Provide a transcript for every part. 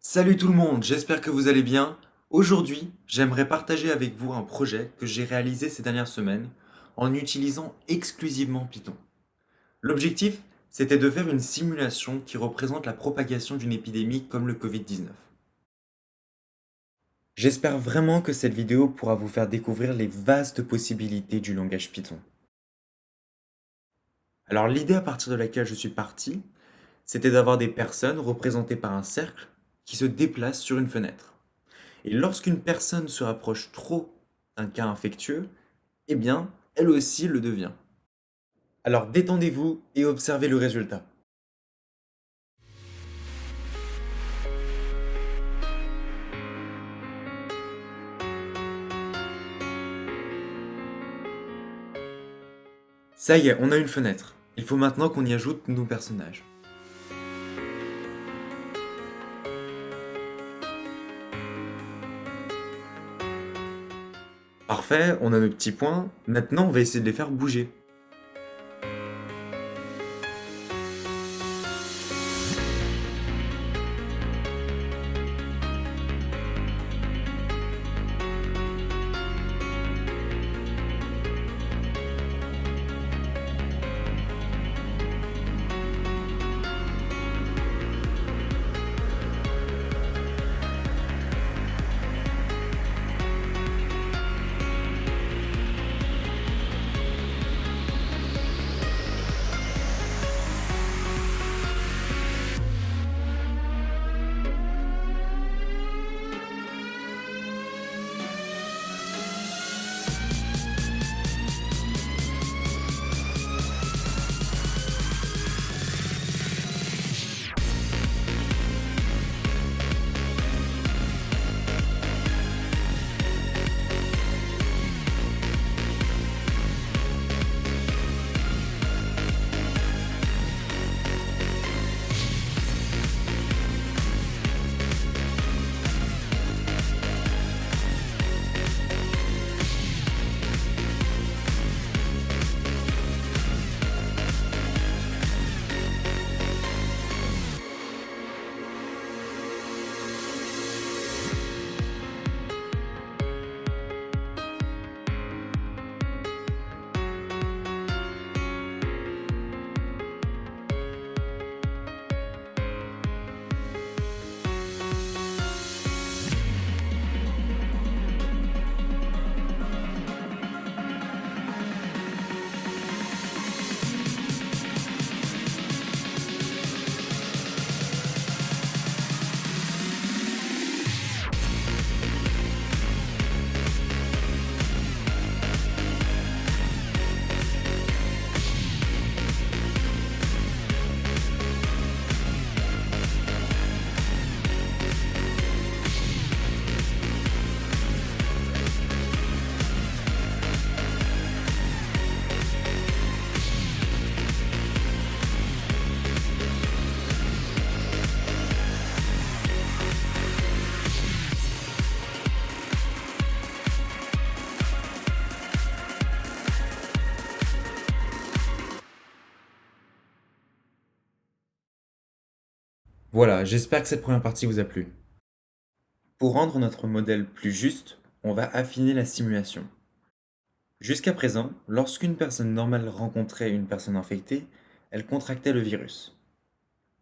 Salut tout le monde, j'espère que vous allez bien. Aujourd'hui, j'aimerais partager avec vous un projet que j'ai réalisé ces dernières semaines en utilisant exclusivement Python. L'objectif, c'était de faire une simulation qui représente la propagation d'une épidémie comme le Covid-19. J'espère vraiment que cette vidéo pourra vous faire découvrir les vastes possibilités du langage Python. Alors l'idée à partir de laquelle je suis parti, c'était d'avoir des personnes représentées par un cercle qui se déplacent sur une fenêtre. Et lorsqu'une personne se rapproche trop d'un cas infectieux, eh bien, elle aussi le devient. Alors détendez-vous et observez le résultat. Ça y est, on a une fenêtre. Il faut maintenant qu'on y ajoute nos personnages. Parfait, on a nos petits points. Maintenant, on va essayer de les faire bouger. Voilà, j'espère que cette première partie vous a plu. Pour rendre notre modèle plus juste, on va affiner la simulation. Jusqu'à présent, lorsqu'une personne normale rencontrait une personne infectée, elle contractait le virus.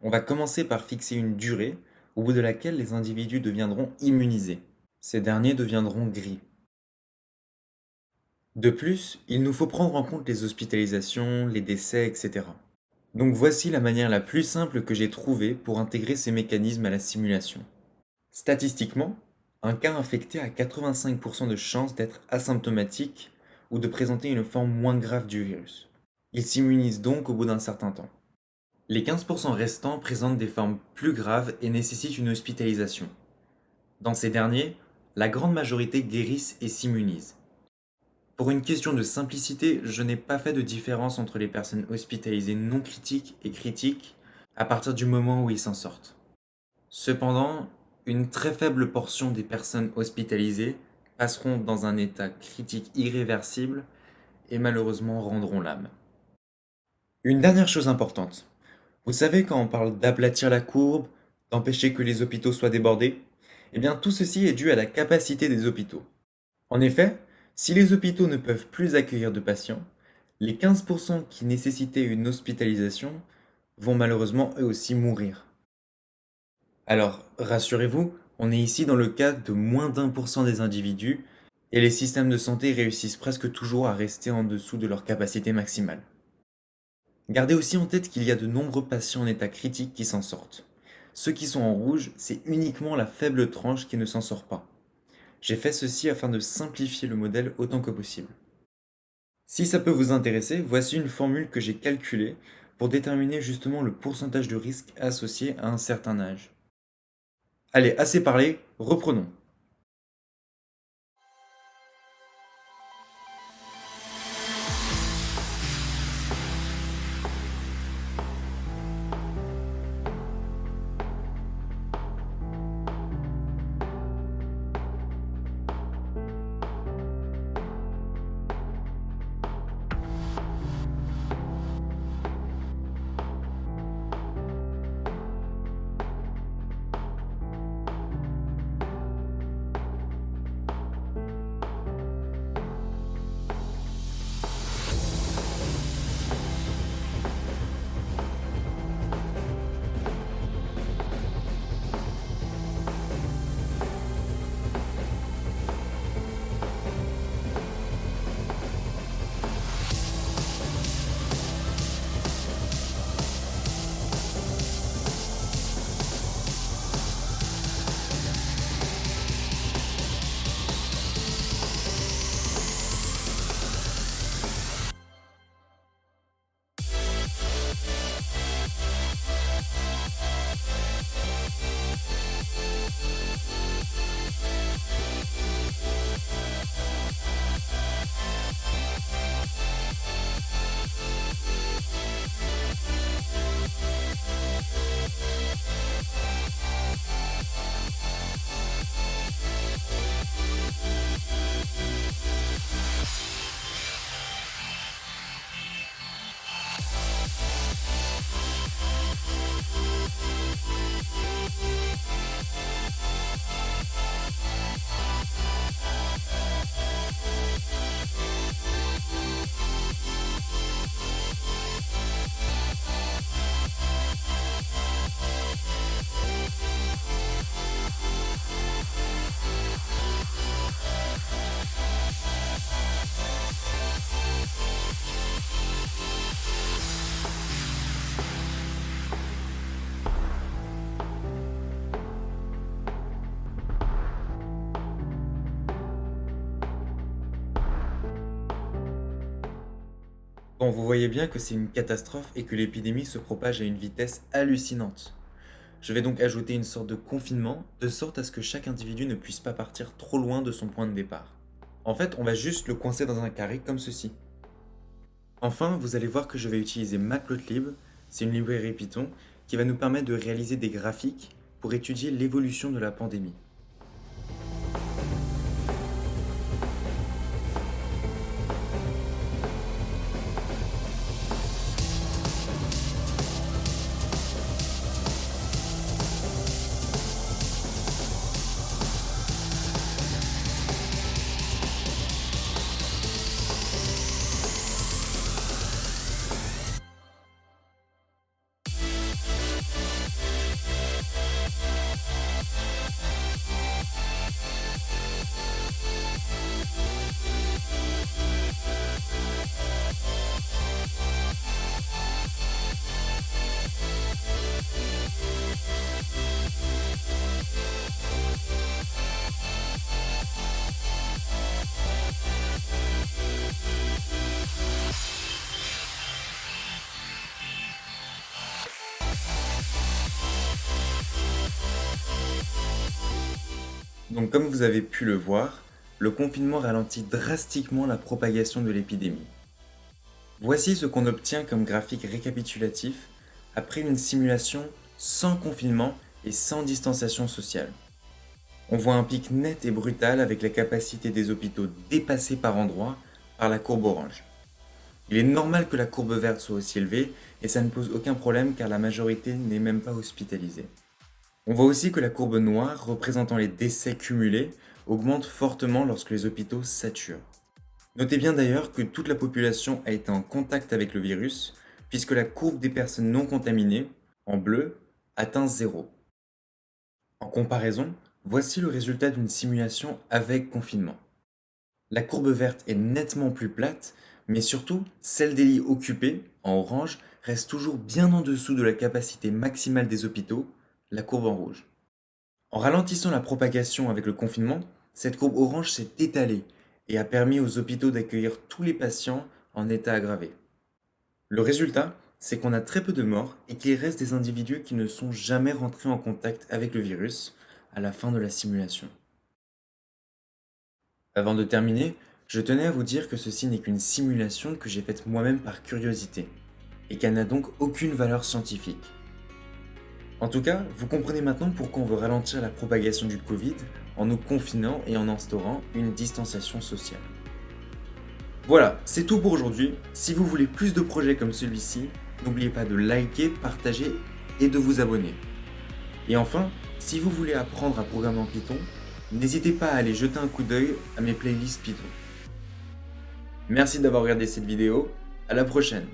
On va commencer par fixer une durée au bout de laquelle les individus deviendront immunisés. Ces derniers deviendront gris. De plus, il nous faut prendre en compte les hospitalisations, les décès, etc. Donc voici la manière la plus simple que j'ai trouvée pour intégrer ces mécanismes à la simulation. Statistiquement, un cas infecté a 85% de chances d'être asymptomatique ou de présenter une forme moins grave du virus. Il s'immunise donc au bout d'un certain temps. Les 15% restants présentent des formes plus graves et nécessitent une hospitalisation. Dans ces derniers, la grande majorité guérissent et s'immunisent. Pour une question de simplicité, je n'ai pas fait de différence entre les personnes hospitalisées non critiques et critiques à partir du moment où ils s'en sortent. Cependant, une très faible portion des personnes hospitalisées passeront dans un état critique irréversible et malheureusement rendront l'âme. Une dernière chose importante. Vous savez quand on parle d'aplatir la courbe, d'empêcher que les hôpitaux soient débordés? Eh bien, tout ceci est dû à la capacité des hôpitaux. En effet, si les hôpitaux ne peuvent plus accueillir de patients, les 15% qui nécessitaient une hospitalisation vont malheureusement eux aussi mourir. Alors, rassurez-vous, on est ici dans le cas de moins d'1% des individus, et les systèmes de santé réussissent presque toujours à rester en dessous de leur capacité maximale. Gardez aussi en tête qu'il y a de nombreux patients en état critique qui s'en sortent. Ceux qui sont en rouge, c'est uniquement la faible tranche qui ne s'en sort pas. J'ai fait ceci afin de simplifier le modèle autant que possible. Si ça peut vous intéresser, voici une formule que j'ai calculée pour déterminer justement le pourcentage de risque associé à un certain âge. Allez, assez parlé, reprenons. Bon, vous voyez bien que c'est une catastrophe et que l'épidémie se propage à une vitesse hallucinante. Je vais donc ajouter une sorte de confinement, de sorte à ce que chaque individu ne puisse pas partir trop loin de son point de départ. En fait, on va juste le coincer dans un carré comme ceci. Enfin, vous allez voir que je vais utiliser Matplotlib, c'est une librairie Python, qui va nous permettre de réaliser des graphiques pour étudier l'évolution de la pandémie. Donc comme vous avez pu le voir, le confinement ralentit drastiquement la propagation de l'épidémie. Voici ce qu'on obtient comme graphique récapitulatif après une simulation sans confinement et sans distanciation sociale. On voit un pic net et brutal avec la capacité des hôpitaux dépassée par endroits par la courbe orange. Il est normal que la courbe verte soit aussi élevée et ça ne pose aucun problème car la majorité n'est même pas hospitalisée. On voit aussi que la courbe noire, représentant les décès cumulés, augmente fortement lorsque les hôpitaux saturent. Notez bien d'ailleurs que toute la population a été en contact avec le virus, puisque la courbe des personnes non contaminées, en bleu, atteint 0. En comparaison, voici le résultat d'une simulation avec confinement. La courbe verte est nettement plus plate, mais surtout, celle des lits occupés, en orange, reste toujours bien en dessous de la capacité maximale des hôpitaux, la courbe en rouge. En ralentissant la propagation avec le confinement, cette courbe orange s'est étalée et a permis aux hôpitaux d'accueillir tous les patients en état aggravé. Le résultat, c'est qu'on a très peu de morts et qu'il reste des individus qui ne sont jamais rentrés en contact avec le virus à la fin de la simulation. Avant de terminer, je tenais à vous dire que ceci n'est qu'une simulation que j'ai faite moi-même par curiosité et qu'elle n'a donc aucune valeur scientifique. En tout cas, vous comprenez maintenant pourquoi on veut ralentir la propagation du Covid en nous confinant et en instaurant une distanciation sociale. Voilà, c'est tout pour aujourd'hui. Si vous voulez plus de projets comme celui-ci, n'oubliez pas de liker, partager et de vous abonner. Et enfin, si vous voulez apprendre à programmer en Python, n'hésitez pas à aller jeter un coup d'œil à mes playlists Python. Merci d'avoir regardé cette vidéo, à la prochaine.